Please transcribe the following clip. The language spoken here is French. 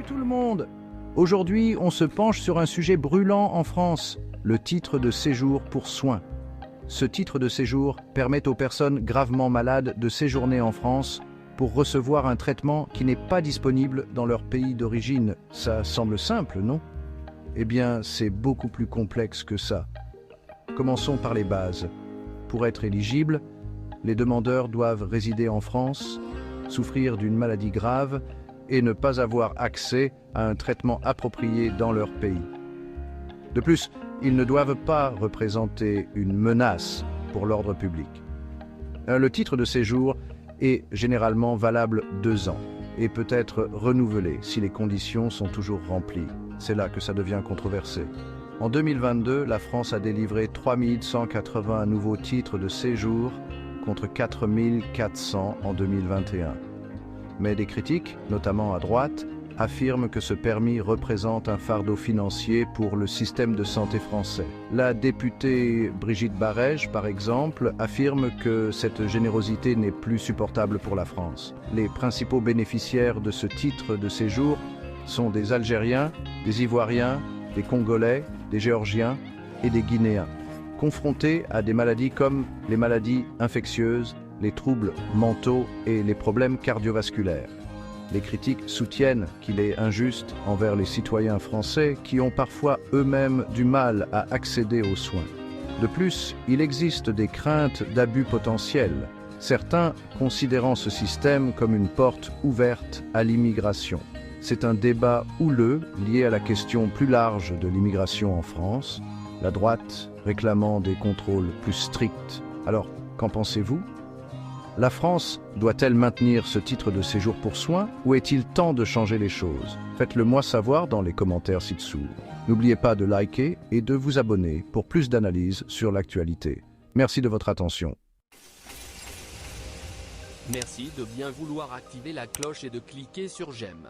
tout le monde! Aujourd'hui, on se penche sur un sujet brûlant en France, le titre de séjour pour soins. Ce titre de séjour permet aux personnes gravement malades de séjourner en France pour recevoir un traitement qui n'est pas disponible dans leur pays d'origine. Ça semble simple, non? Eh bien, c'est beaucoup plus complexe que ça. Commençons par les bases. Pour être éligibles, les demandeurs doivent résider en France, souffrir d'une maladie grave et ne pas avoir accès à un traitement approprié dans leur pays. De plus, ils ne doivent pas représenter une menace pour l'ordre public. Le titre de séjour est généralement valable 2 ans et peut être renouvelé si les conditions sont toujours remplies. C'est là que ça devient controversé. En 2022, la France a délivré 3180 nouveaux titres de séjour contre 4400 en 2021. Mais des critiques, notamment à droite, affirment que ce permis représente un fardeau financier pour le système de santé français. La députée Brigitte Barège, par exemple, affirme que cette générosité n'est plus supportable pour la France. Les principaux bénéficiaires de ce titre de séjour sont des Algériens, des Ivoiriens, des Congolais, des Géorgiens et des Guinéens, confrontés à des maladies comme les maladies infectieuses, les troubles mentaux et les problèmes cardiovasculaires. Les critiques soutiennent qu'il est injuste envers les citoyens français qui ont parfois eux-mêmes du mal à accéder aux soins. De plus, il existe des craintes d'abus potentiels, certains considérant ce système comme une porte ouverte à l'immigration. C'est un débat houleux lié à la question plus large de l'immigration en France, la droite réclamant des contrôles plus stricts. Alors, qu'en pensez-vous ? La France doit-elle maintenir ce titre de séjour pour soins ou est-il temps de changer les choses? Faites-le moi savoir dans les commentaires ci-dessous. N'oubliez pas de liker et de vous abonner pour plus d'analyses sur l'actualité. Merci de votre attention. Merci de bien vouloir activer la cloche et de cliquer sur j'aime.